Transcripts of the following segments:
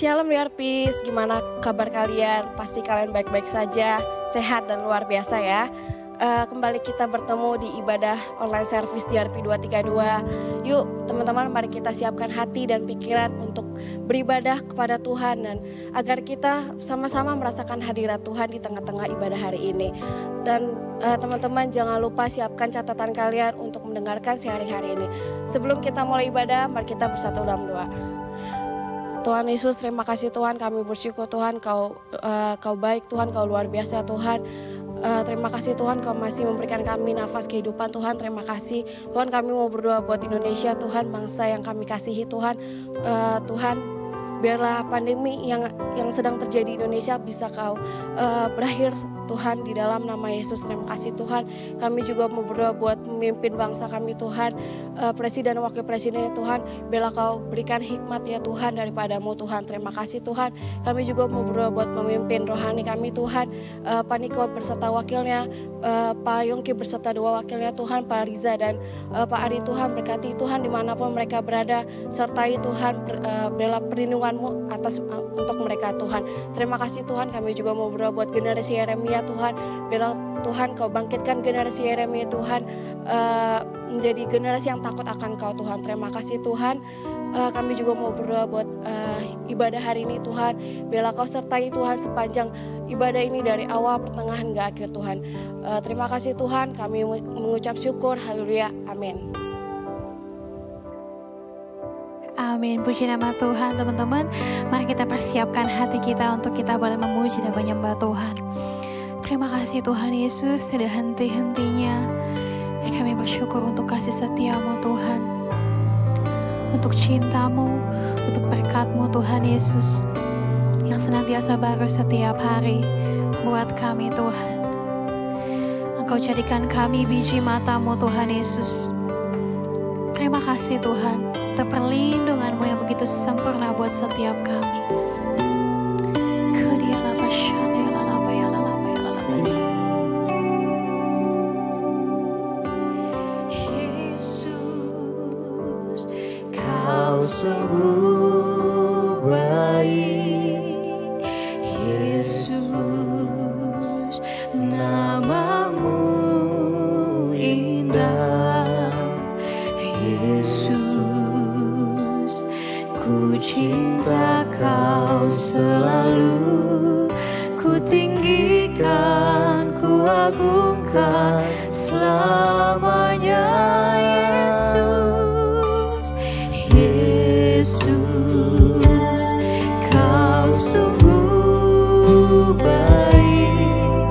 Shalom Diarpis, gimana kabar kalian? Pasti kalian baik-baik saja, sehat dan luar biasa ya. Kembali kita bertemu di ibadah online service DRP 232. Yuk teman-teman, mari kita siapkan hati dan pikiran untuk beribadah kepada Tuhan, dan agar kita sama-sama merasakan hadirat Tuhan di tengah-tengah ibadah hari ini. Dan teman-teman jangan lupa siapkan catatan kalian untuk mendengarkan sehari-hari ini. Sebelum kita mulai ibadah, mari kita bersatu dalam doa. Tuhan Yesus, terima kasih Tuhan, kami bersyukur Tuhan, Kau baik Tuhan, Kau luar biasa Tuhan. Terima kasih Tuhan, Kau masih memberikan kami nafas kehidupan Tuhan. Terima kasih Tuhan, kami mau berdoa buat Indonesia Tuhan, bangsa yang kami kasihi Tuhan. Tuhan, biarlah pandemi yang sedang terjadi di Indonesia bisa Kau berakhir Tuhan, di dalam nama Yesus. Terima kasih Tuhan. Kami juga mau berdoa buat pemimpin bangsa kami Tuhan, presiden dan wakil presiden Tuhan. Biarlah Kau berikan hikmat ya Tuhan daripada-Mu Tuhan. Terima kasih Tuhan. Kami juga mau berdoa buat pemimpin rohani kami Tuhan, Pak Niko berserta wakilnya, Pak Yongki berserta dua wakilnya Tuhan, Pak Riza dan Pak Ari Tuhan. Berkati Tuhan dimanapun mereka berada, sertai Tuhan, bela perlindungan-Mu atas untuk mereka Tuhan. Terima kasih Tuhan. Kami juga mau berdoa buat generasi Yeremia Tuhan. Bela Tuhan, Kau bangkitkan generasi Yeremia Tuhan, menjadi generasi yang takut akan Kau Tuhan. Terima kasih Tuhan. Kami juga mau berdoa buat ibadah hari ini Tuhan. Biarlah Kau sertai Tuhan sepanjang ibadah ini dari awal, pertengahan hingga akhir Tuhan. Terima kasih Tuhan. Kami mengucap syukur. Haleluya. Amin. Amin, puji nama Tuhan. Teman-teman, mari kita persiapkan hati kita untuk kita boleh memuji dan menyembah Tuhan. Terima kasih Tuhan Yesus, tidak henti-hentinya kami bersyukur untuk kasih setia-Mu Tuhan, untuk cinta-Mu, untuk berkat-Mu Tuhan Yesus, yang senantiasa baru setiap hari buat kami Tuhan. Engkau jadikan kami biji mata-Mu Tuhan Yesus. Terima kasih Tuhan untuk perlindungan-Mu yang begitu sempurna buat setiap kami. Yesus, Kau sungguh baik. Yesus, nama-Mu indah. Yesus, ku cinta Kau selalu, ku tinggikan, ku agungkan selamanya. Yesus, Yesus, Kau sungguh baik.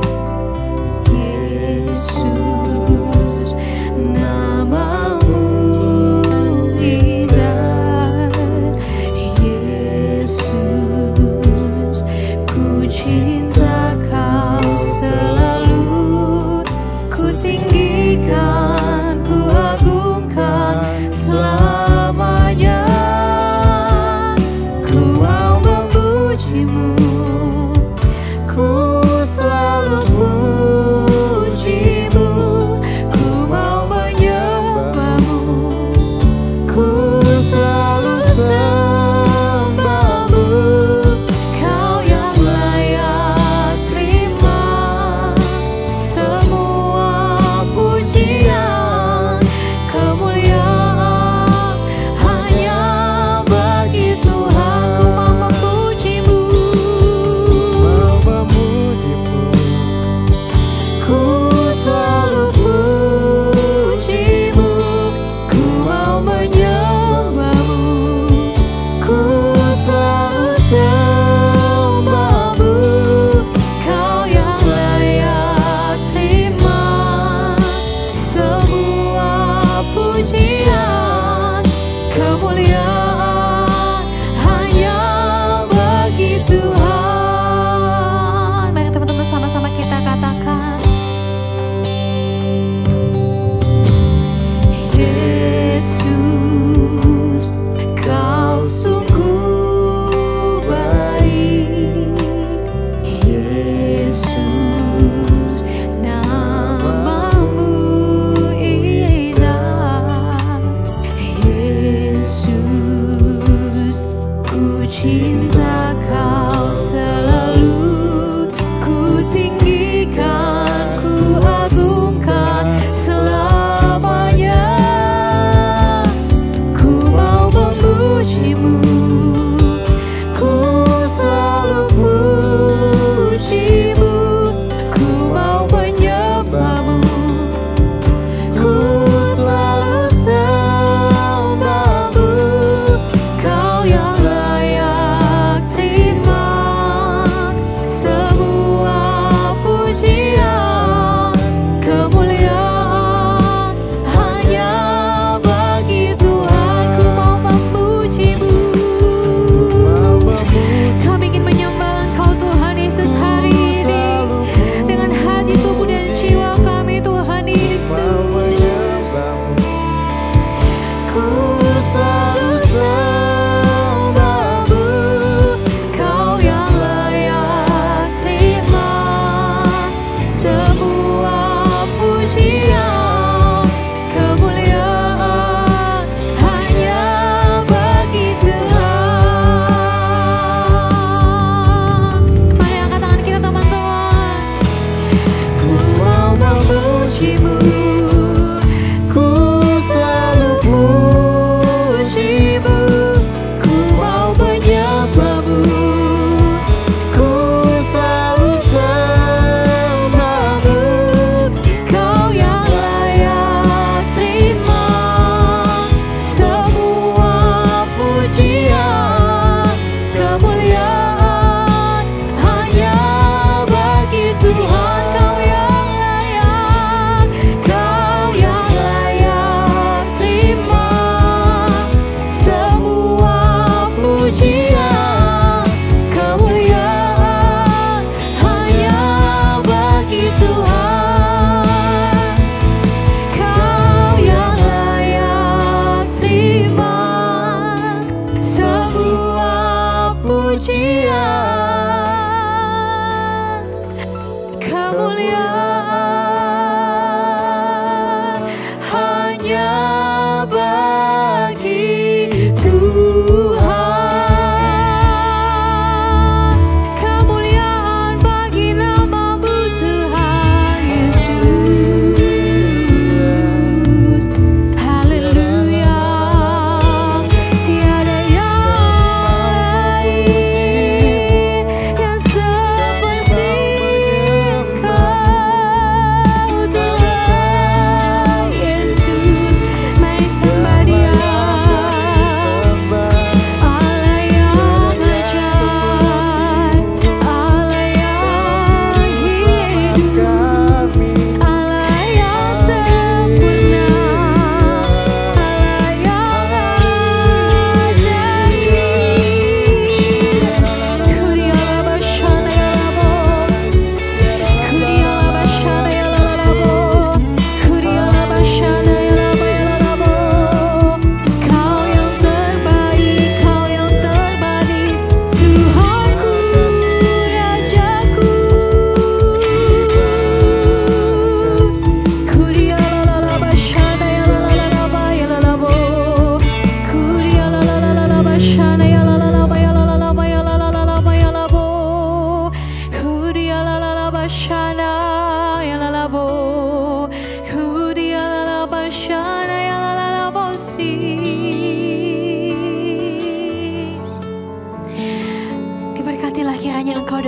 Yesus, nama-Mu indah. Yesus, ku cinta Kau selalu, ku tinggikan, ku agungkan selamanya.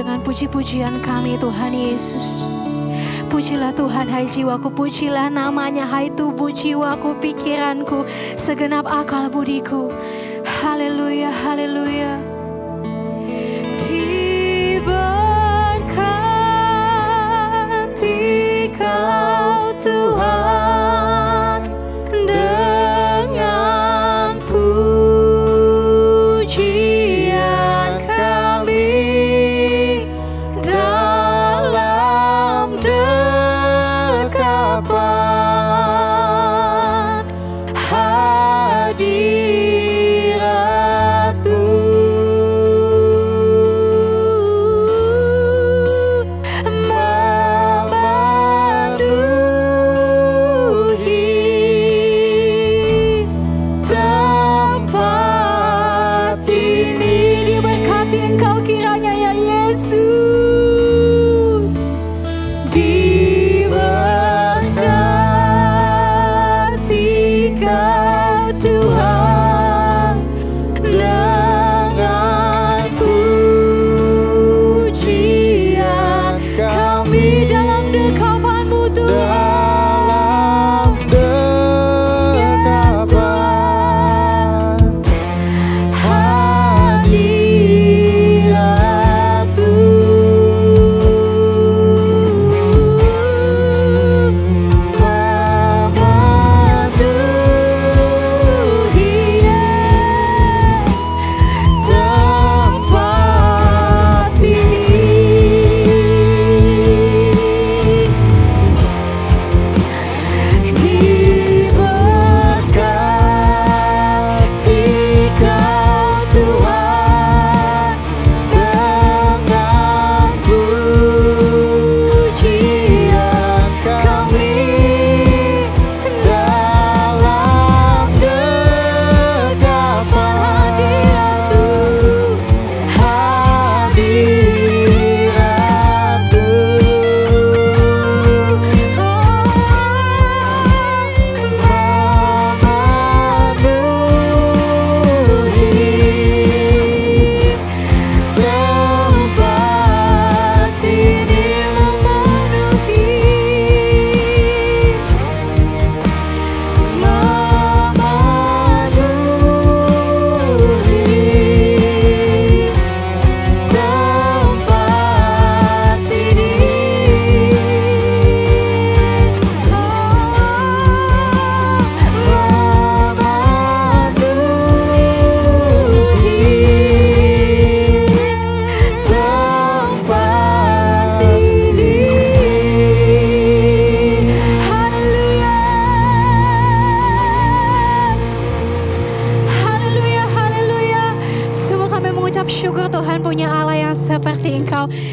dengan puji-pujian kami Tuhan Yesus. Pujilah Tuhan hai jiwaku, pujilah namanya hai tubuh jiwaku, pikiranku, segenap akal budiku. Haleluya, haleluya. Diberkati Kau Tuhan dengan pujian kami dalam dekapan hadirat-Mu.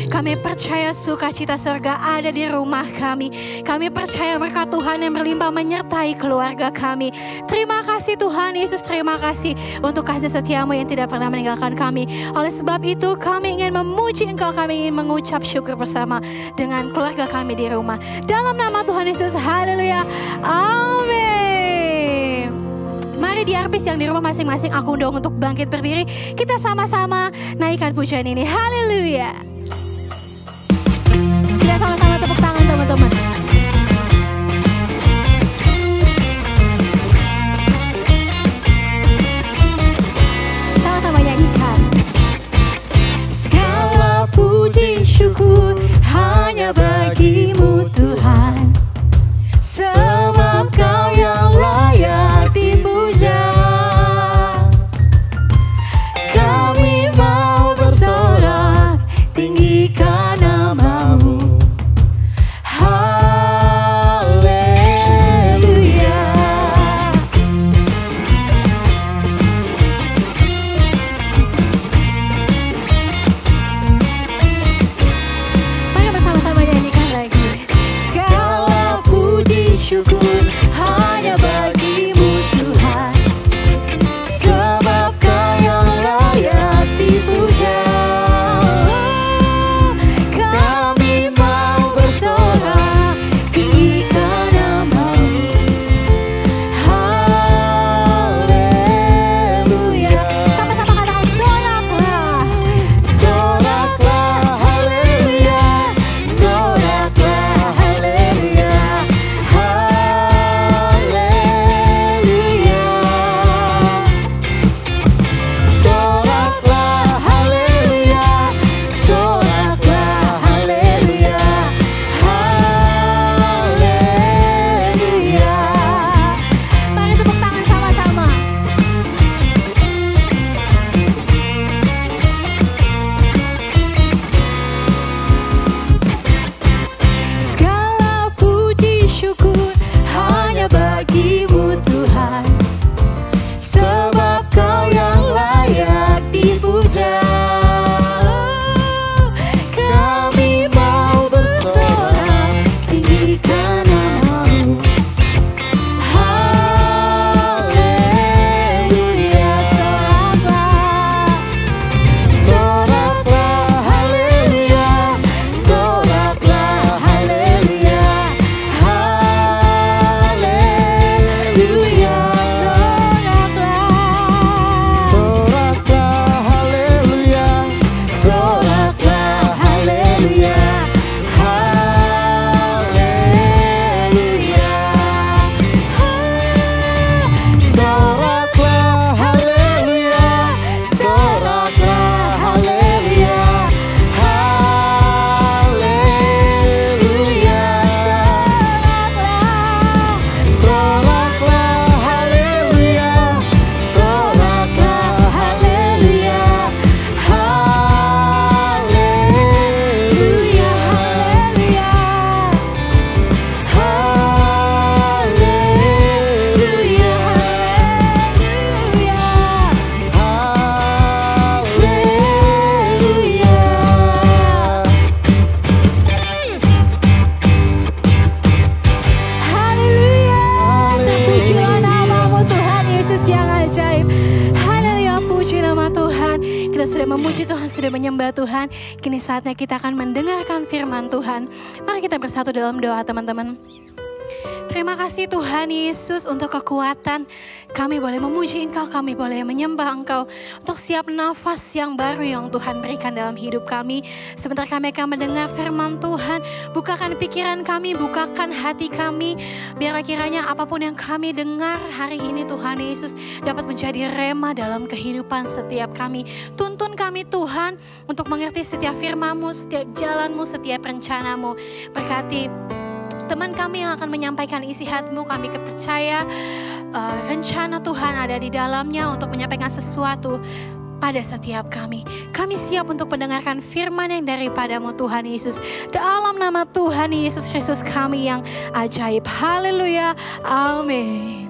Kami percaya sukacita surga ada di rumah kami. Kami percaya berkat Tuhan yang berlimpah menyertai keluarga kami. Terima kasih Tuhan Yesus, terima kasih untuk kasih setia-Mu yang tidak pernah meninggalkan kami. Oleh sebab itu kami ingin memuji Engkau, kami ingin mengucap syukur bersama dengan keluarga kami di rumah. Dalam nama Tuhan Yesus, haleluya, amin. Mari di arpis yang di rumah masing-masing aku undang untuk bangkit berdiri. Kita sama-sama naikkan pujian ini, haleluya. Kita sama-sama tepuk tangan teman-teman. Sama-sama nyanyikan. Segala puji syukur hanya bagi-Mu Tuhan, sebab Kau yang layak dipuja. Kami mau bersorak tinggikan nama-Mu. puja. Kami mau bersorak tinggikan nama-Mu. Haleluya, soraklah, haleluya, soraklah, haleluya, haleluya, soraklah, haleluya, soraklah, haleluya, haleluya, soraklah, haleluya, soraklah, haleluya, haleluya, soraklah, haleluya, soraklah, haleluya, haleluya, haleluya, haleluya. Terpujilah nama-Mu Tuhan Yesus yang ajaib. Haleluya, puji nama Tuhan. Kita sudah memuji Tuhan, sudah menyembah Tuhan. Kini saatnya kita akan mendengarkan firman Tuhan. Mari kita bersatu dalam doa, teman-teman. Terima kasih Tuhan Yesus untuk kekuatan. Kami boleh memuji Engkau, kami boleh menyembah Engkau. Untuk setiap nafas yang baru yang Tuhan berikan dalam hidup kami. Sebentar kami akan mendengar firman Tuhan. Bukakan pikiran kami, bukakan hati kami. Biarlah kiranya apapun yang kami dengar hari ini Tuhan Yesus dapat menjadi rema dalam kehidupan setiap kami. Tuntun kami Tuhan untuk mengerti setiap firman-Mu, setiap jalan-Mu, setiap rencana-Mu. Berkati teman kami yang akan menyampaikan isi hati-Mu, kami percaya rencana Tuhan ada di dalamnya untuk menyampaikan sesuatu pada setiap kami. Kami siap untuk mendengarkan firman yang daripada-Mu Tuhan Yesus. Dalam nama Tuhan Yesus Kristus kami yang ajaib. Haleluya. Amin.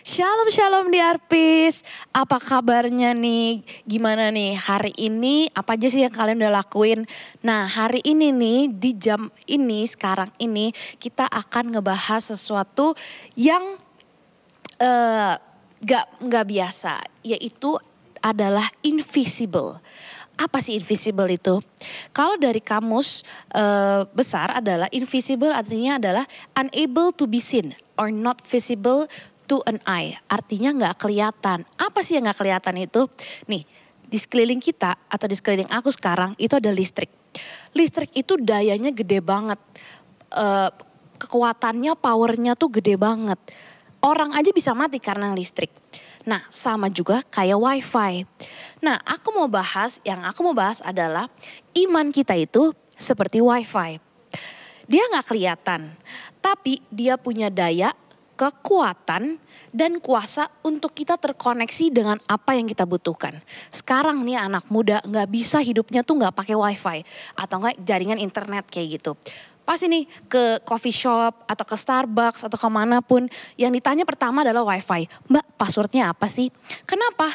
Shalom shalom Diarpis, apa kabarnya nih? Gimana nih hari ini, apa aja sih yang kalian udah lakuin? Nah hari ini nih di jam ini, sekarang ini kita akan ngebahas sesuatu yang gak biasa, yaitu adalah invisible. Apa sih invisible itu? Kalau dari kamus besar adalah invisible artinya adalah unable to be seen or not visible to an eye, artinya nggak kelihatan. Apa sih yang nggak kelihatan itu? Nih, di sekeliling kita atau di sekeliling aku sekarang itu ada listrik. Listrik itu dayanya gede banget, kekuatannya, powernya tuh gede banget. Orang aja bisa mati karena listrik. Nah, sama juga kayak wifi. Nah, yang aku mau bahas adalah iman kita itu seperti wifi. Dia nggak kelihatan, tapi dia punya daya, kekuatan dan kuasa untuk kita terkoneksi dengan apa yang kita butuhkan. Sekarang nih anak muda nggak bisa hidupnya tuh nggak pakai wifi atau nggak jaringan internet kayak gitu. Pasti nih ke coffee shop atau ke Starbucks atau kemanapun yang ditanya pertama adalah wifi. Mbak, passwordnya apa sih? Kenapa?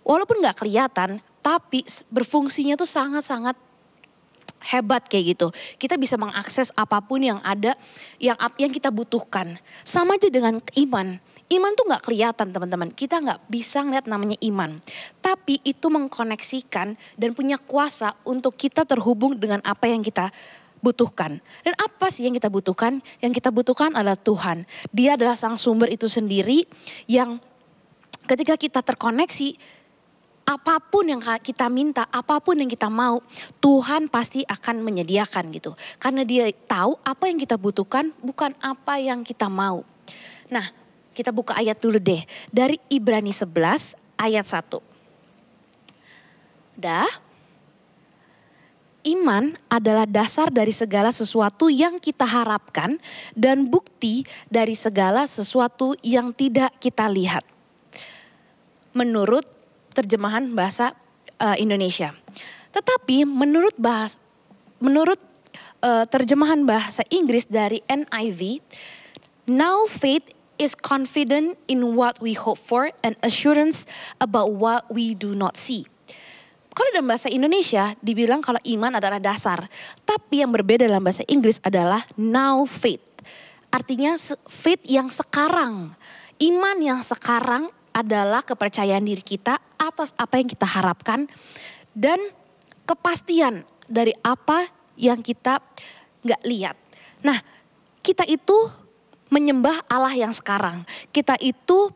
Walaupun nggak kelihatan tapi berfungsinya tuh sangat-sangat hebat kayak gitu. Kita bisa mengakses apapun yang ada, yang kita butuhkan. Sama aja dengan iman. Iman tuh gak kelihatan teman-teman. Kita gak bisa ngeliat namanya iman. Tapi itu mengkoneksikan dan punya kuasa untuk kita terhubung dengan apa yang kita butuhkan. Dan apa sih yang kita butuhkan? Yang kita butuhkan adalah Tuhan. Dia adalah sang sumber itu sendiri yang ketika kita terkoneksi, apapun yang kita minta, apapun yang kita mau, Tuhan pasti akan menyediakan gitu. Karena Dia tahu apa yang kita butuhkan, bukan apa yang kita mau. Nah, kita buka ayat dulu deh. Dari Ibrani 11 ayat 1. Iman adalah dasar dari segala sesuatu yang kita harapkan dan bukti dari segala sesuatu yang tidak kita lihat. Menurut terjemahan bahasa Indonesia. Tetapi menurut terjemahan bahasa Inggris dari NIV, now faith is confident in what we hope for and assurance about what we do not see. Kalau dalam bahasa Indonesia dibilang kalau iman adalah dasar. Tapi yang berbeda dalam bahasa Inggris adalah now faith. Artinya faith yang sekarang. Iman yang sekarang adalah kepercayaan diri kita atas apa yang kita harapkan. Dan kepastian dari apa yang kita gak lihat. Nah, kita itu menyembah Allah yang sekarang. Kita itu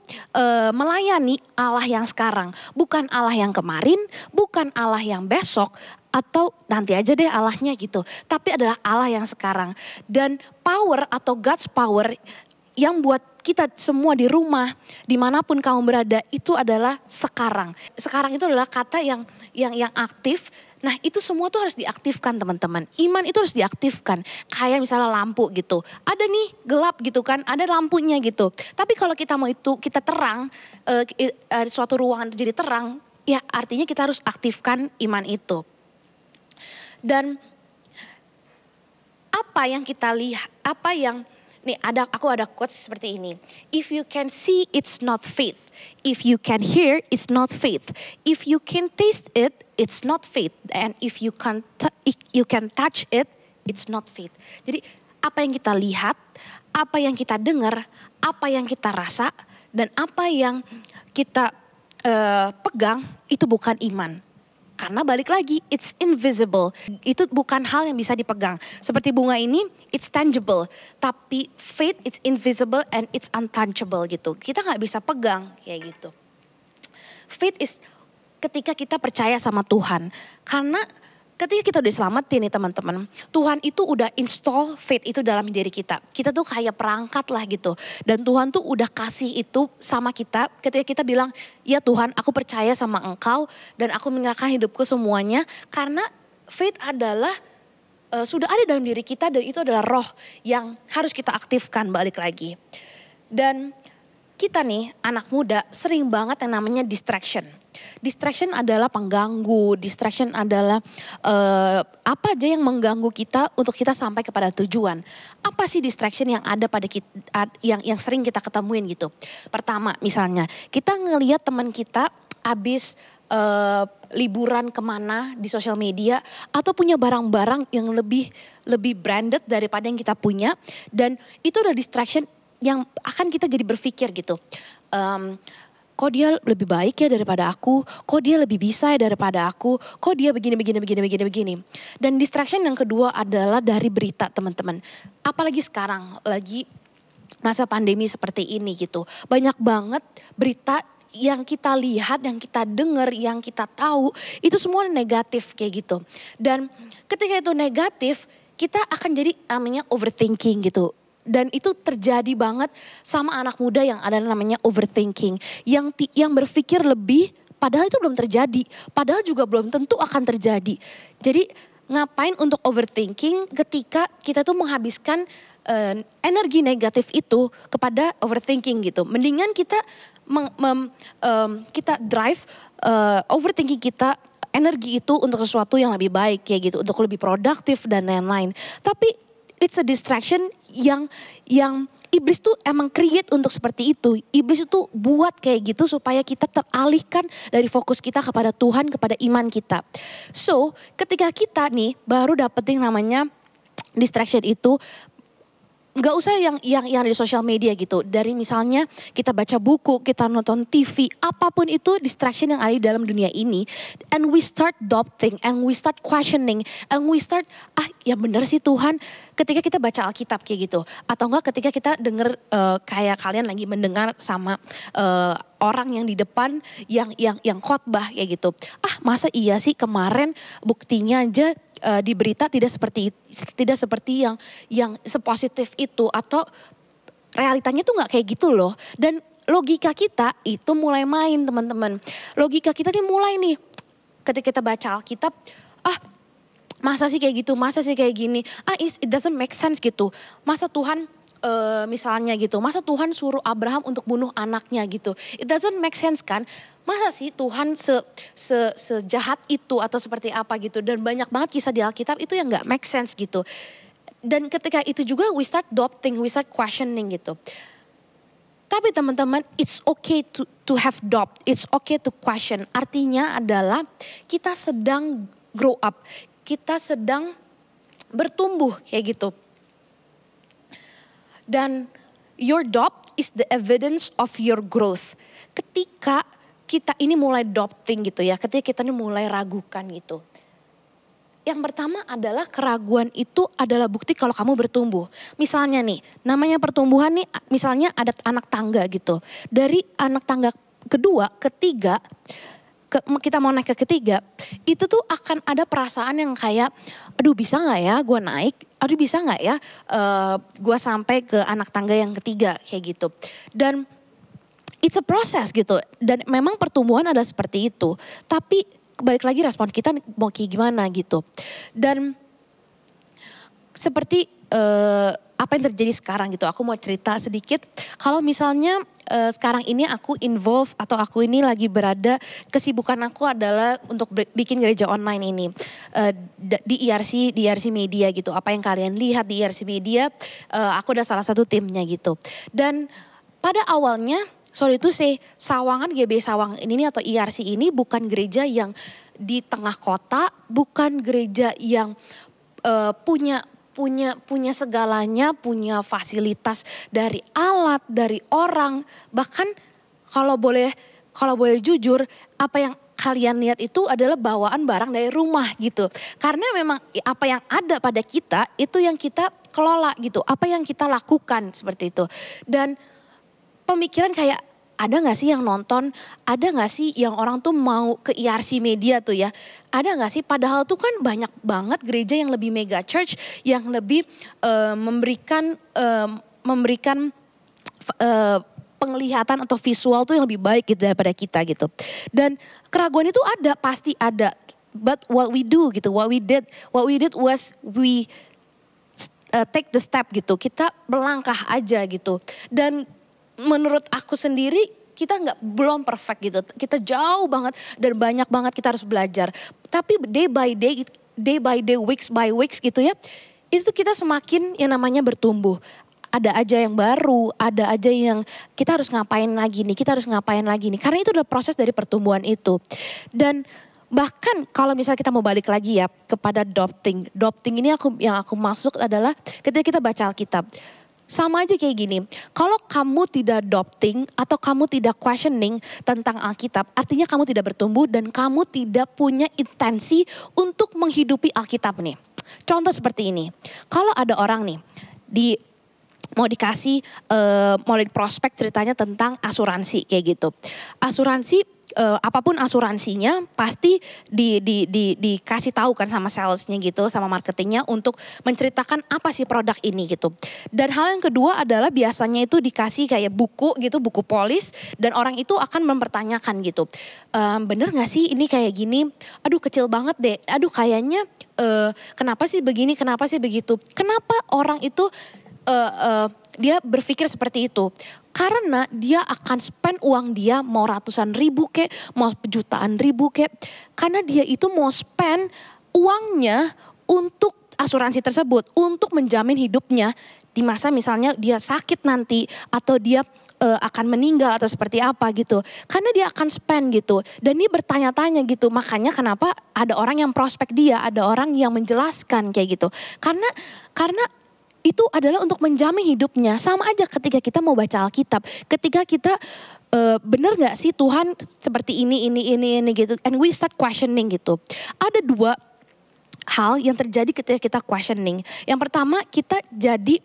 melayani Allah yang sekarang. Bukan Allah yang kemarin, bukan Allah yang besok, atau nanti aja deh Allahnya gitu. Tapi adalah Allah yang sekarang. Dan power atau God's power yang buat kita semua di rumah, dimanapun kamu berada, itu adalah sekarang. Sekarang itu adalah kata yang aktif. Nah itu semua tuh harus diaktifkan teman-teman. Iman itu harus diaktifkan. Kayak misalnya lampu gitu. Ada nih gelap gitu kan, ada lampunya gitu. Tapi kalau kita mau itu, kita terang, suatu ruangan jadi terang, ya artinya kita harus aktifkan iman itu. Dan apa yang kita lihat, aku ada quotes seperti ini. If you can see, it's not faith. If you can hear, it's not faith. If you can taste it, it's not faith. And if you can touch it, it's not faith. Jadi apa yang kita lihat, apa yang kita dengar, apa yang kita rasa, dan apa yang kita pegang, itu bukan iman. Karena balik lagi, it's invisible. Itu bukan hal yang bisa dipegang. Seperti bunga ini, it's tangible. Tapi faith, it's invisible and it's untouchable gitu. Kita gak bisa pegang kayak gitu. Faith is ketika kita percaya sama Tuhan. Karena ketika kita udah diselamatin nih teman-teman, Tuhan itu udah install faith itu dalam diri kita. Kita tuh kayak perangkat lah gitu. Dan Tuhan tuh udah kasih itu sama kita ketika kita bilang, ya Tuhan aku percaya sama Engkau dan aku menyerahkan hidupku semuanya. Karena faith adalah sudah ada dalam diri kita dan itu adalah roh yang harus kita aktifkan balik lagi. Dan kita nih anak muda sering banget yang namanya distraction. Distraction adalah pengganggu, distraction adalah apa aja yang mengganggu kita untuk kita sampai kepada tujuan. Apa sih distraction yang ada pada kita, yang sering kita ketemuin gitu. Pertama misalnya kita ngelihat teman kita habis liburan kemana di sosial media atau punya barang-barang yang lebih branded daripada yang kita punya. Dan itu udah distraction yang akan kita jadi berpikir gitu. Kok dia lebih baik ya daripada aku, kok dia lebih bisa ya daripada aku, kok dia begini. Dan distraction yang kedua adalah dari berita teman-teman. Apalagi sekarang lagi masa pandemi seperti ini gitu. Banyak banget berita yang kita lihat, yang kita dengar, yang kita tahu itu semua negatif kayak gitu. Dan ketika itu negatif kita akan jadi namanya overthinking gitu. Dan itu terjadi banget sama anak muda yang ada namanya overthinking. Yang berpikir lebih padahal itu belum terjadi. Padahal juga belum tentu akan terjadi. Jadi ngapain untuk overthinking ketika kita tuh menghabiskan energi negatif itu kepada overthinking gitu. Mendingan kita kita drive overthinking kita, energi itu untuk sesuatu yang lebih baik kayak gitu. Untuk lebih produktif dan lain-lain. Tapi it's a distraction yang iblis tuh emang create untuk seperti itu. Iblis itu buat kayak gitu supaya kita teralihkan dari fokus kita kepada Tuhan, kepada iman kita. So ketika kita nih baru dapetin namanya distraction itu, nggak usah yang di sosial media gitu. Dari misalnya kita baca buku, kita nonton TV, apapun itu distraction yang ada di dalam dunia ini. And we start doubting, and we start questioning, and we start, ya bener sih Tuhan. Ketika kita baca Alkitab kayak gitu. Atau enggak ketika kita denger kayak kalian lagi mendengar sama orang yang di depan yang khotbah kayak gitu. Masa iya sih kemarin buktinya aja di berita tidak seperti yang sepositif itu, atau realitanya tuh nggak kayak gitu loh. Dan logika kita itu mulai main teman-teman. Logika kita nih mulai nih ketika kita baca Alkitab, masa sih kayak gitu, masa sih kayak gini, it doesn't make sense gitu. Masa Tuhan misalnya gitu, masa Tuhan suruh Abraham untuk bunuh anaknya gitu. It doesn't make sense kan. Masa sih Tuhan sejahat itu atau seperti apa gitu. Dan banyak banget kisah di Alkitab itu yang gak make sense gitu. Dan ketika itu juga we start doubting, we start questioning gitu. Tapi teman-teman, it's okay to have doubt, it's okay to question. Artinya adalah kita sedang grow up, kita sedang bertumbuh kayak gitu. Dan your doubt is the evidence of your growth. Ketika kita ini mulai doubting gitu ya, ketika kita ini mulai ragukan gitu. Yang pertama adalah keraguan itu adalah bukti kalau kamu bertumbuh. Misalnya nih, namanya pertumbuhan nih, misalnya ada anak tangga gitu. Dari anak tangga kedua, ketiga, kita mau naik ke ketiga, itu tuh akan ada perasaan yang kayak, aduh bisa gak ya gue naik, aduh bisa gak ya gue sampai ke anak tangga yang ketiga kayak gitu. Dan it's a process gitu, dan memang pertumbuhan adalah seperti itu. Tapi balik lagi respon kita mau kayak gimana gitu. Dan seperti apa yang terjadi sekarang gitu. Aku mau cerita sedikit. Kalau misalnya sekarang ini aku involve atau aku ini lagi berada, kesibukan aku adalah untuk bikin gereja online ini. Di IRC Media gitu. Apa yang kalian lihat di IRC Media, aku udah salah satu timnya gitu. Dan pada awalnya, sorry itu Sawangan GB Sawangan ini atau IRC ini bukan gereja yang di tengah kota, bukan gereja yang punya segalanya, punya fasilitas dari alat, dari orang. Bahkan kalau boleh jujur, apa yang kalian lihat itu adalah bawaan barang dari rumah gitu. Karena memang apa yang ada pada kita itu yang kita kelola gitu. Apa yang kita lakukan seperti itu. Dan pemikiran kayak, ada gak sih yang nonton, ada gak sih yang orang tuh mau ke IRC Media tuh ya. Ada gak sih, padahal tuh kan banyak banget gereja yang lebih mega church, yang lebih memberikan penglihatan atau visual tuh yang lebih baik gitu daripada kita gitu. Dan keraguan itu ada, pasti ada. But what we do gitu, what we did was we take the step gitu. Kita melangkah aja gitu. Dan menurut aku sendiri kita belum perfect gitu. Kita jauh banget dan banyak banget kita harus belajar. Tapi day by day, weeks by weeks gitu ya. Itu kita semakin yang namanya bertumbuh. Ada aja yang baru, ada aja yang kita harus ngapain lagi nih, Karena itu adalah proses dari pertumbuhan itu. Dan bahkan kalau misalnya kita mau balik lagi ya kepada doubting. Doubting ini yang aku masuk adalah ketika kita baca Alkitab. Sama aja kayak gini, kalau kamu tidak doubting atau kamu tidak questioning tentang Alkitab, artinya kamu tidak bertumbuh dan kamu tidak punya intensi untuk menghidupi Alkitab nih. Contoh seperti ini, kalau ada orang nih mau dikasih, mau di prospek ceritanya tentang asuransi kayak gitu. Asuransi, apapun asuransinya pasti dikasih tahu kan sama salesnya gitu, sama marketingnya untuk menceritakan apa sih produk ini gitu. Dan hal yang kedua adalah biasanya itu dikasih kayak buku gitu, buku polis, dan orang itu akan mempertanyakan gitu, bener gak sih ini kayak gini, aduh kecil banget deh, aduh kayaknya kenapa sih begini, kenapa sih begitu. Kenapa orang itu dia berpikir seperti itu? Karena dia akan spend uang dia mau ratusan ribu kek, mau jutaan ribu kek. Karena dia itu mau spend uangnya untuk asuransi tersebut, untuk menjamin hidupnya di masa misalnya dia sakit nanti atau dia akan meninggal atau seperti apa gitu. Karena dia akan spend gitu. Dan dia bertanya-tanya gitu. Makanya kenapa ada orang yang prospek dia, ada orang yang menjelaskan kayak gitu. Karena itu adalah untuk menjamin hidupnya. Sama aja ketika kita mau baca Alkitab. Ketika kita bener gak sih Tuhan seperti ini gitu. And we start questioning gitu. Ada dua hal yang terjadi ketika kita questioning. Yang pertama, kita jadi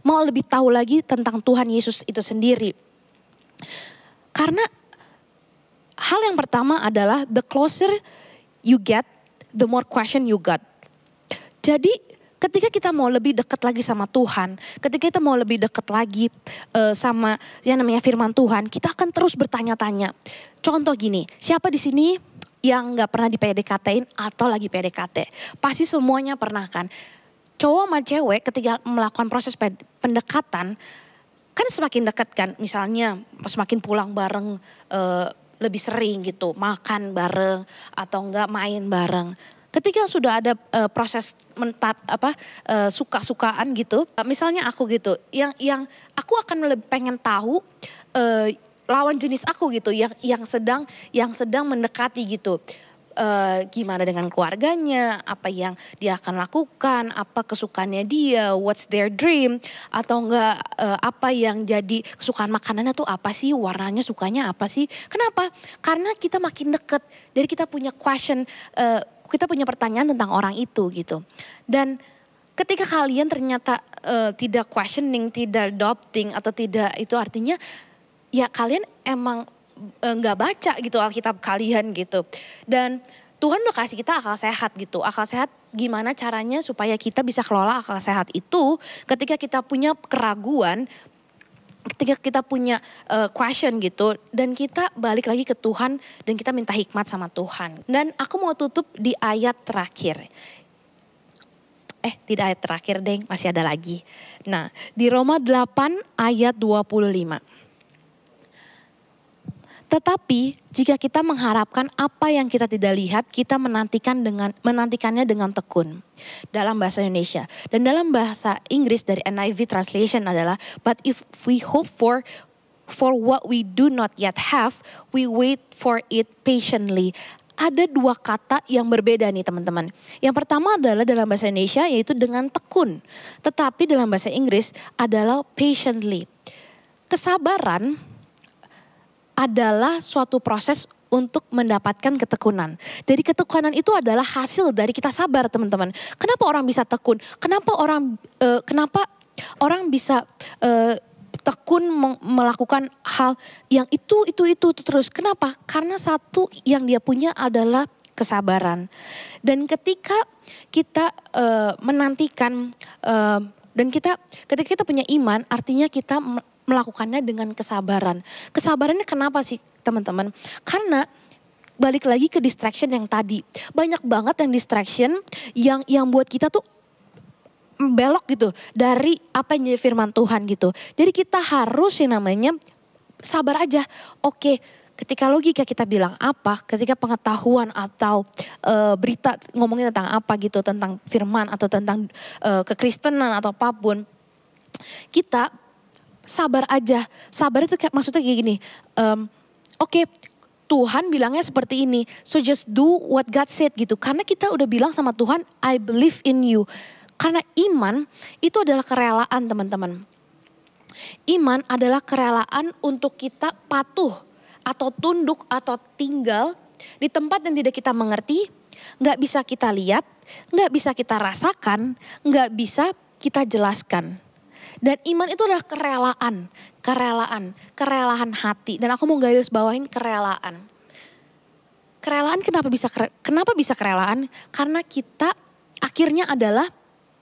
mau lebih tahu lagi tentang Tuhan Yesus itu sendiri. Karena hal yang pertama adalah the closer you get, the more question you got. Jadi ketika kita mau lebih dekat lagi sama Tuhan, ketika kita mau lebih dekat lagi sama yang namanya firman Tuhan, kita akan terus bertanya-tanya. Contoh gini, siapa di sini yang gak pernah di PDKT-in atau lagi PDKT? Pasti semuanya pernah kan. Cowok sama cewek ketika melakukan proses pendekatan, kan semakin dekat kan. Misalnya semakin pulang bareng, lebih sering gitu, makan bareng atau enggak main bareng. Ketika sudah ada proses suka-sukaan gitu, misalnya aku gitu, yang aku akan lebih pengen tahu lawan jenis aku gitu, yang sedang mendekati gitu. Gimana dengan keluarganya, apa yang dia akan lakukan, apa kesukaannya dia, what's their dream, atau enggak apa yang jadi kesukaan makanannya tuh apa sih, warnanya sukanya apa sih. Kenapa? Karena kita makin deket, jadi kita punya question, kita punya pertanyaan tentang orang itu gitu. Dan ketika kalian ternyata tidak questioning, tidak adopting, atau tidak, itu artinya ya kalian emang nggak baca gitu Alkitab kalian gitu. Dan Tuhan udah kasih kita akal sehat gitu. Akal sehat gimana caranya supaya kita bisa kelola akal sehat itu ketika kita punya keraguan, ketika kita punya question gitu, dan kita balik lagi ke Tuhan dan kita minta hikmat sama Tuhan. Dan aku mau tutup di ayat terakhir. Tidak ayat terakhir deng, masih ada lagi. Nah, di Roma 8 ayat 25. Tetapi jika kita mengharapkan apa yang kita tidak lihat, kita menantikannya dengan tekun. Dalam bahasa Indonesia. Dan dalam bahasa Inggris dari NIV translation adalah, but if we hope for what we do not yet have, we wait for it patiently. Ada dua kata yang berbeda nih teman-teman. Yang pertama adalah dalam bahasa Indonesia yaitu dengan tekun. Tetapi dalam bahasa Inggris adalah patiently. Kesabaran adalah suatu proses untuk mendapatkan ketekunan. Jadi ketekunan itu adalah hasil dari kita sabar teman-teman. Kenapa orang bisa tekun? Kenapa orang bisa tekun melakukan hal yang itu terus? Kenapa? Karena satu yang dia punya adalah kesabaran. Dan ketika kita menantikan dan ketika kita punya iman, artinya kita melakukannya dengan kesabaran. Kesabarannya kenapa sih teman-teman? Karena balik lagi ke distraction yang tadi. Banyak banget yang distraction yang buat kita tuh belok gitu dari apa yang jadi firman Tuhan gitu. Jadi kita harus yang namanya sabar aja. Oke, ketika logika kita bilang apa, ketika pengetahuan atau berita ngomongin tentang apa gitu, tentang firman atau tentang kekristenan atau apapun, kita sabar aja. Sabar itu maksudnya kayak gini. Oke, Tuhan bilangnya seperti ini. So just do what God said gitu. Karena kita udah bilang sama Tuhan, I believe in you. Karena iman itu adalah kerelaan teman-teman. Iman adalah kerelaan untuk kita patuh atau tunduk atau tinggal di tempat yang tidak kita mengerti. Gak bisa kita lihat, gak bisa kita rasakan, gak bisa kita jelaskan. Dan iman itu adalah kerelaan hati. Dan aku mau garis bawahin kerelaan. Kerelaan kenapa bisa kerelaan? Karena kita akhirnya adalah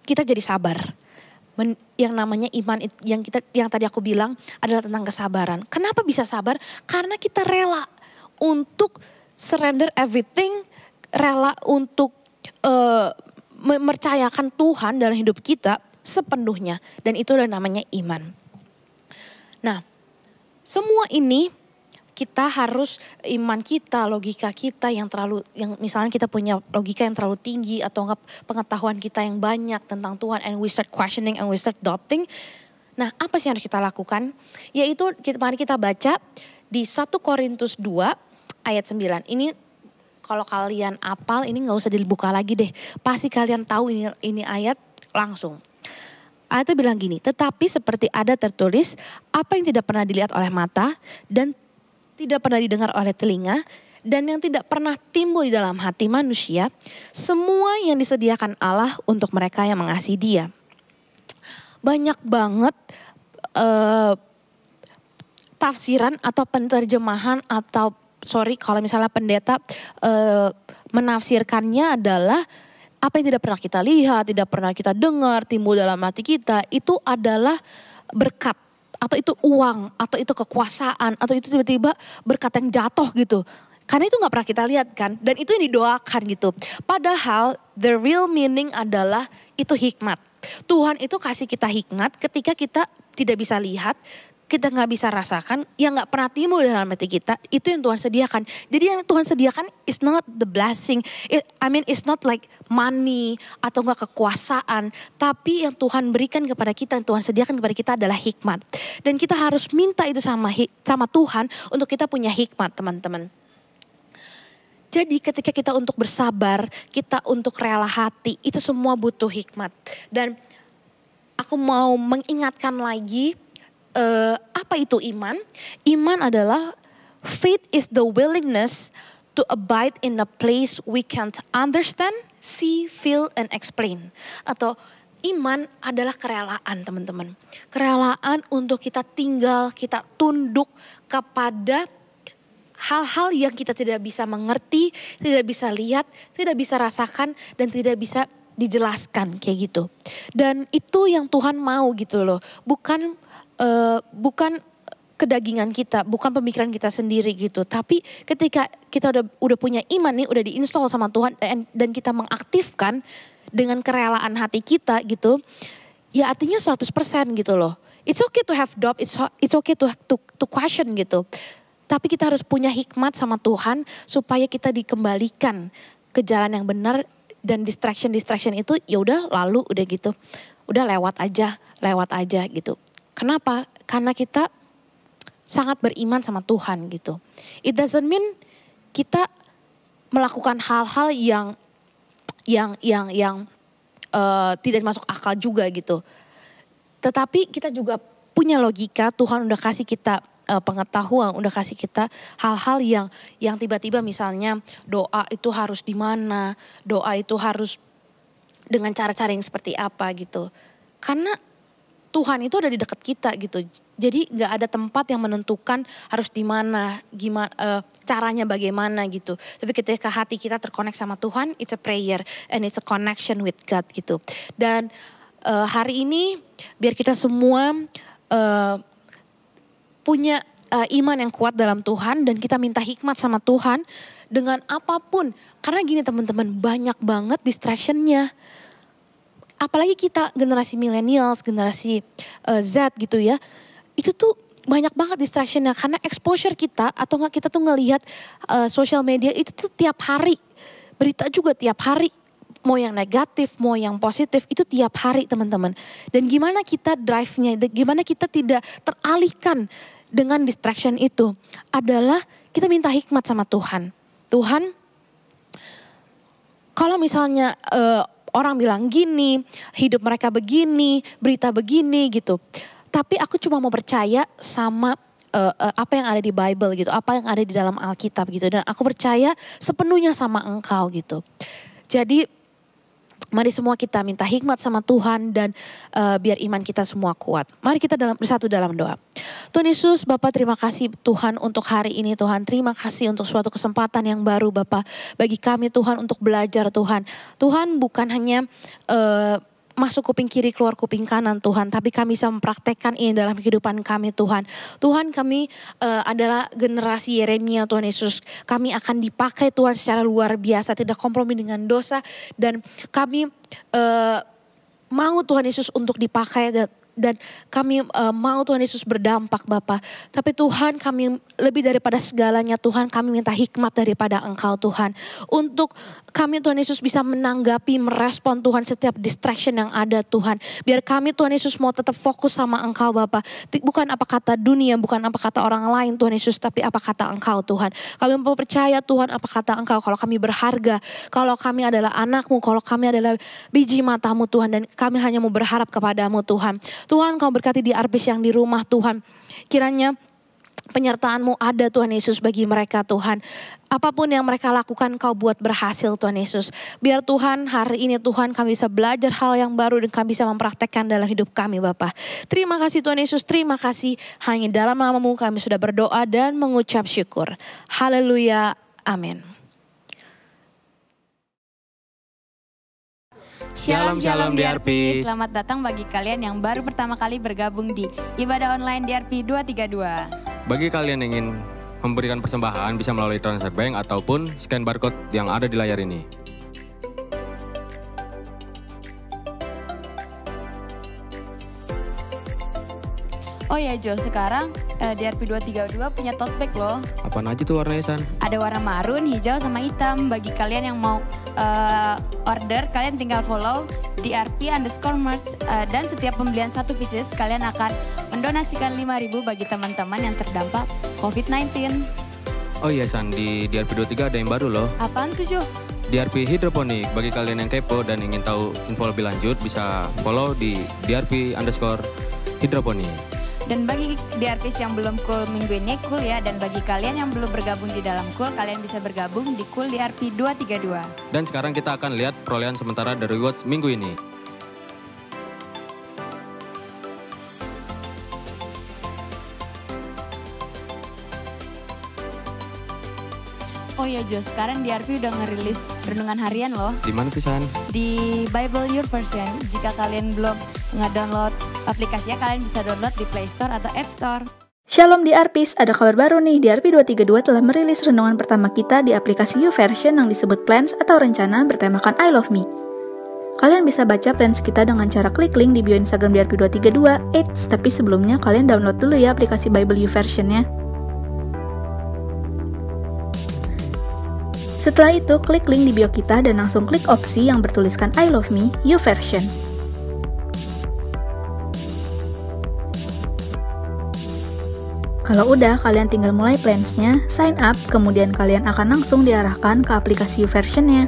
kita jadi sabar. Yang namanya iman yang tadi aku bilang adalah tentang kesabaran. Kenapa bisa sabar? Karena kita rela untuk surrender everything, rela untuk mempercayakan Tuhan dalam hidup kita sepenuhnya, dan itu adalah namanya iman. Nah, semua ini kita harus iman kita, logika kita yang misalnya kita punya logika yang terlalu tinggi atau enggak pengetahuan kita yang banyak tentang Tuhan, and we start questioning and we start doubting. Nah, apa sih yang harus kita lakukan? Yaitu mari kita baca di 1 Korintus 2 ayat 9. Ini kalau kalian hafal ini nggak usah dibuka lagi deh. Pasti kalian tahu ini ayat langsung. Ayatnya bilang gini, tetapi seperti ada tertulis, apa yang tidak pernah dilihat oleh mata dan tidak pernah didengar oleh telinga dan yang tidak pernah timbul di dalam hati manusia, semua yang disediakan Allah untuk mereka yang mengasihi Dia. Banyak banget tafsiran atau penterjemahan atau kalau misalnya pendeta menafsirkannya adalah apa yang tidak pernah kita lihat, tidak pernah kita dengar, timbul dalam hati kita, itu adalah berkat. Atau itu uang, atau itu kekuasaan, atau itu tiba-tiba berkat yang jatuh gitu. Karena itu gak pernah kita lihat kan, dan itu yang didoakan gitu. Padahal the real meaning adalah itu hikmat. Tuhan itu kasih kita hikmat ketika kita tidak bisa lihat, kita nggak bisa rasakan, yang nggak pernah timbul dalam hati kita, itu yang Tuhan sediakan. Jadi yang Tuhan sediakan is not the blessing, it's not like money atau nggak kekuasaan, tapi yang Tuhan berikan kepada kita, yang Tuhan sediakan kepada kita adalah hikmat. Dan kita harus minta itu sama Tuhan untuk kita punya hikmat, teman-teman. Jadi ketika kita untuk bersabar, kita untuk rela hati, itu semua butuh hikmat. Dan aku mau mengingatkan lagi, apa itu iman? Iman adalah faith is the willingness to abide in a place we can't understand, see, feel, and explain. Atau iman adalah kerelaan, teman-teman. Kerelaan untuk kita tinggal, kita tunduk kepada hal-hal yang kita tidak bisa mengerti, tidak bisa lihat, tidak bisa rasakan, dan tidak bisa dijelaskan kayak gitu. Dan itu yang Tuhan mau gitu loh. Bukan kedagingan kita, bukan pemikiran kita sendiri gitu. Tapi ketika kita udah punya iman nih, udah diinstal sama Tuhan dan kita mengaktifkan dengan kerelaan hati kita gitu, ya artinya 100% gitu loh. It's okay to have doubt, it's okay to question gitu. Tapi kita harus punya hikmat sama Tuhan supaya kita dikembalikan ke jalan yang benar, dan distraction itu ya udah lalu udah gitu. Udah lewat aja gitu. Kenapa? Karena kita sangat beriman sama Tuhan gitu. It doesn't mean kita melakukan hal-hal yang tidak masuk akal juga gitu. Tetapi kita juga punya logika, Tuhan udah kasih kita pengetahuan, udah kasih kita hal-hal yang tiba-tiba misalnya doa itu harus di mana, doa itu harus dengan cara-cara yang seperti apa gitu. Karena Tuhan itu ada di dekat kita gitu. Jadi nggak ada tempat yang menentukan harus di mana, gimana caranya bagaimana gitu. Tapi ketika hati kita terkonek sama Tuhan, it's a prayer and it's a connection with God gitu. Dan hari ini biar kita semua punya iman yang kuat dalam Tuhan, dan kita minta hikmat sama Tuhan dengan apapun. Karena gini teman-teman, banyak banget distractionnya. Apalagi kita generasi millennials, generasi Z gitu ya. Itu tuh banyak banget distractionnya karena exposure kita atau enggak kita tuh ngelihat social media itu tuh tiap hari. Berita juga tiap hari. Mau yang negatif, mau yang positif, itu tiap hari teman-teman. Dan gimana kita drive-nya, gimana kita tidak teralihkan dengan distraction itu. Adalah kita minta hikmat sama Tuhan. Tuhan, kalau misalnya orang bilang gini, hidup mereka begini, berita begini gitu. Tapi aku cuma mau percaya sama apa yang ada di Bible gitu, apa yang ada di dalam Alkitab gitu. Dan aku percaya sepenuhnya sama Engkau gitu. Jadi mari semua kita minta hikmat sama Tuhan dan biar iman kita semua kuat. Mari kita bersatu dalam doa. Tuhan Yesus, Bapak terima kasih Tuhan untuk hari ini Tuhan. Terima kasih untuk suatu kesempatan yang baru Bapak bagi kami Tuhan untuk belajar Tuhan. Tuhan bukan hanya masuk kuping kiri keluar kuping kanan Tuhan, tapi kami bisa mempraktekkan ini dalam kehidupan kami Tuhan. Tuhan kami adalah generasi Yeremia Tuhan Yesus. Kami akan dipakai Tuhan secara luar biasa, tidak kompromi dengan dosa, dan kami mau Tuhan Yesus untuk dipakai dan kami mau Tuhan Yesus berdampak Bapa. Tapi Tuhan kami lebih daripada segalanya Tuhan, kami minta hikmat daripada Engkau Tuhan. Untuk kami Tuhan Yesus bisa menanggapi, merespon Tuhan setiap distraction yang ada Tuhan. Biar kami Tuhan Yesus mau tetap fokus sama Engkau Bapa. Bukan apa kata dunia, bukan apa kata orang lain Tuhan Yesus, tapi apa kata Engkau Tuhan. Kami mau percaya Tuhan apa kata Engkau, kalau kami berharga, kalau kami adalah anak-Mu, kalau kami adalah biji mata-Mu Tuhan, dan kami hanya mau berharap kepadamu Tuhan. Tuhan Kau berkati di Arbis yang di rumah Tuhan. Kiranya penyertaan-Mu ada Tuhan Yesus bagi mereka Tuhan. Apapun yang mereka lakukan Kau buat berhasil Tuhan Yesus. Biar Tuhan hari ini Tuhan kami bisa belajar hal yang baru dan kami bisa mempraktekkan dalam hidup kami Bapa. Terima kasih Tuhan Yesus, terima kasih. Hanya dalam nama-Mu kami sudah berdoa dan mengucap syukur. Haleluya, amin. Shalom DRP. Selamat datang bagi kalian yang baru pertama kali bergabung di ibadah online DRP 232. Bagi kalian yang ingin memberikan persembahan bisa melalui transfer bank ataupun scan barcode yang ada di layar ini. Oh ya Jo, sekarang DRP 232 punya tote bag loh. Apaan aja tuh warnanya San? Ada warna marun, hijau, sama hitam. Bagi kalian yang mau order, kalian tinggal follow DRP_merch dan setiap pembelian 1 pieces kalian akan mendonasikan 5.000 bagi teman-teman yang terdampak COVID-19. Oh iya San, di DRP 23 ada yang baru loh. Apaan tuh Jo? DRP hidroponik. Bagi kalian yang kepo dan ingin tahu info lebih lanjut bisa follow di DRP_hidroponik. Dan bagi DRPs yang belum cool minggu ini cool ya. Dan bagi kalian yang belum bergabung di dalam cool, kalian bisa bergabung di cool DRP 232. Dan sekarang kita akan lihat perolehan sementara dari rewards minggu ini. Oh ya Jo, sekarang DRP udah ngerilis renungan harian loh. Di mana tuh San? Di Bible Your Version. Jika kalian belum nge-download aplikasinya, kalian bisa download di Play Store atau App Store. Shalom DRPs, ada kabar baru nih. DRP 232 telah merilis renungan pertama kita di aplikasi YouVersion yang disebut Plans atau rencana bertemakan I Love Me. Kalian bisa baca plans kita dengan cara klik link di bio Instagram DRP 232. Eits, tapi sebelumnya kalian download dulu ya aplikasi Bible YouVersion-nya. Setelah itu, klik link di bio kita dan langsung klik opsi yang bertuliskan I Love Me, YouVersion. Kalau udah, kalian tinggal mulai plans-nya, sign up, kemudian kalian akan langsung diarahkan ke aplikasi YouVersion-nya.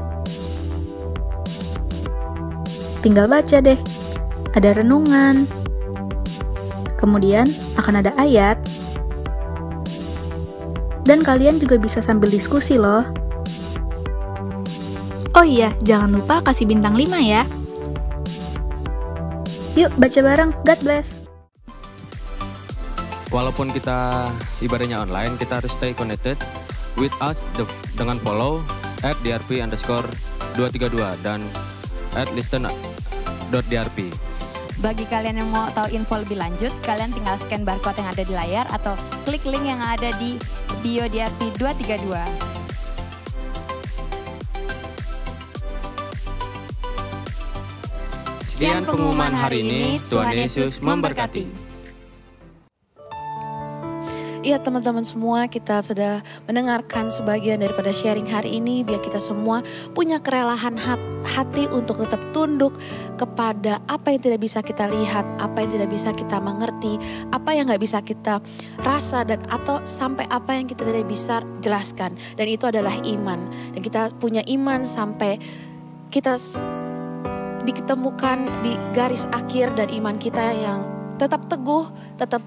Tinggal baca deh, ada renungan, kemudian akan ada ayat, dan kalian juga bisa sambil diskusi loh. Oh iya, jangan lupa kasih bintang 5 ya. Yuk baca bareng, God bless. Walaupun kita ibadahnya online, kita harus stay connected with us dengan follow @DRP_232 dan @listen.drp. Bagi kalian yang mau tahu info lebih lanjut, kalian tinggal scan barcode yang ada di layar atau klik link yang ada di bio DRP 232. Sekian pengumuman hari ini, Tuhan Yesus memberkati. Iya teman-teman semua, kita sudah mendengarkan sebagian daripada sharing hari ini. Biar kita semua punya kerelahan hati untuk tetap tunduk kepada apa yang tidak bisa kita lihat, apa yang tidak bisa kita mengerti, apa yang gak bisa kita rasa, dan atau sampai apa yang kita tidak bisa jelaskan. Dan itu adalah iman. Dan kita punya iman sampai kita diketemukan di garis akhir, dan iman kita yang tetap teguh, tetap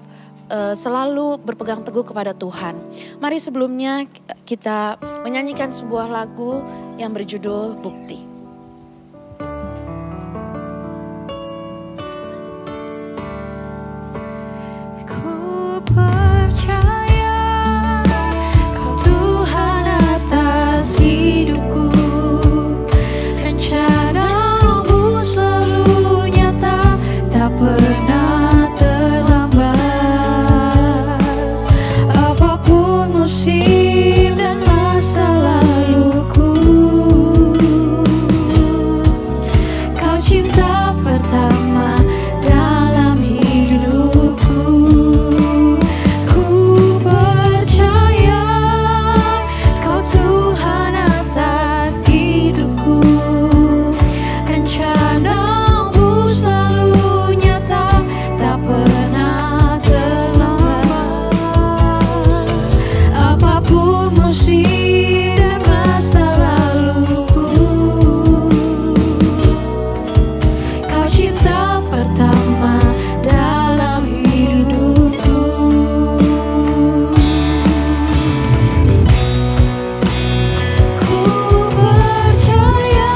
selalu berpegang teguh kepada Tuhan. Mari sebelumnya kita menyanyikan sebuah lagu yang berjudul Bukti. Ku percaya Kau Tuhan atas hidupku, rencana-Mu selalu nyata, tak pernah terlambat. Apapun musim dan masa laluku, Kau cinta pertama dalam hidupku. Ku percaya Kau Tuhan atas hidupku, rencana-Mu selalu nyata, tak pernah terlambat. Apapun musim dan masa laluku, Kau cinta pertama dalam hidupku. Ku percaya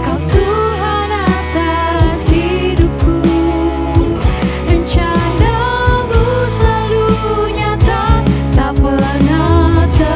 Kau Tuhan atas hidupku, rencana-Mu selalu nyata, tak pernah terlambat.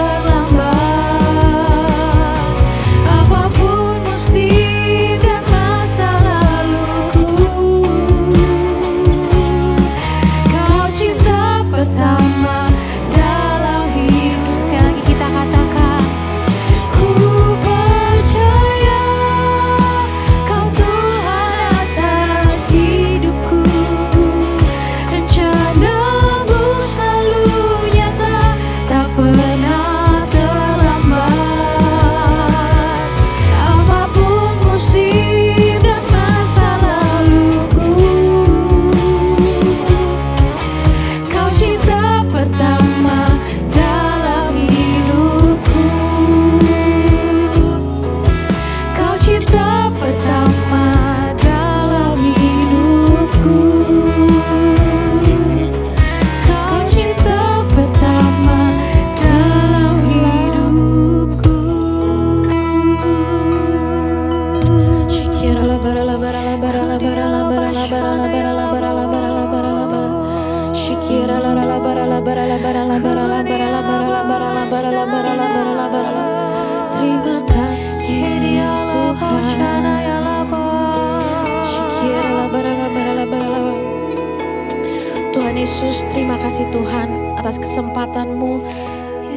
Yesus, terima kasih Tuhan atas kesempatan-Mu.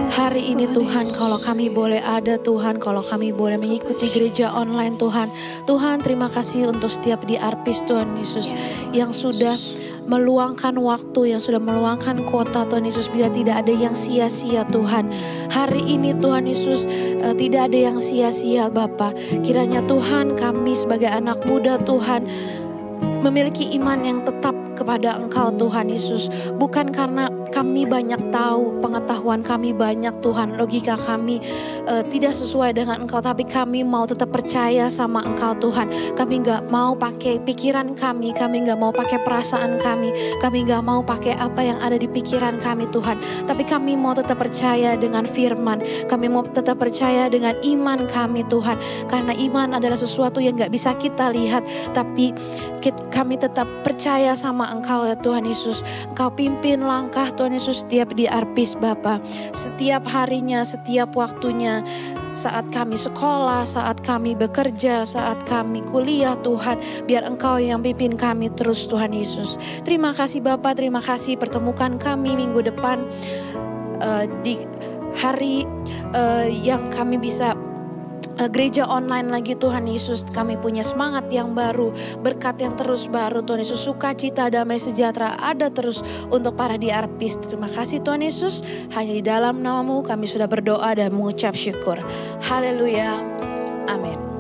Hari ini Tuhan, kalau kami boleh ada Tuhan, kalau kami boleh mengikuti gereja online Tuhan. Tuhan, terima kasih untuk setiap DRPs Tuhan Yesus yang sudah meluangkan waktu, yang sudah meluangkan kuota Tuhan Yesus, biar tidak ada yang sia-sia Tuhan. Hari ini Tuhan Yesus tidak ada yang sia-sia Bapa. Kiranya Tuhan, kami sebagai anak muda Tuhan memiliki iman yang tetap kepada Engkau Tuhan Yesus. Bukan karena kami banyak tahu, pengetahuan kami banyak Tuhan, logika kami tidak sesuai dengan Engkau, tapi kami mau tetap percaya sama Engkau Tuhan. Kami gak mau pakai pikiran kami gak mau pakai perasaan kami gak mau pakai apa yang ada di pikiran kami Tuhan. Tapi kami mau tetap percaya dengan firman, kami mau tetap percaya dengan iman kami Tuhan. Karena iman adalah sesuatu yang gak bisa kita lihat, tapi kami tetap percaya sama Engkau ya Tuhan Yesus. Engkau pimpin langkah Tuhan Yesus setiap DRPs Bapa. Setiap harinya, setiap waktunya. Saat kami sekolah, saat kami bekerja, saat kami kuliah Tuhan. Biar Engkau yang pimpin kami terus Tuhan Yesus. Terima kasih Bapa, terima kasih pertemukan kami minggu depan. Di hari yang kami bisa gereja online lagi Tuhan Yesus. Kami punya semangat yang baru, berkat yang terus baru Tuhan Yesus. Sukacita, damai sejahtera ada terus untuk para DRPs. Terima kasih Tuhan Yesus. Hanya di dalam nama-Mu kami sudah berdoa dan mengucap syukur. Haleluya. Amin.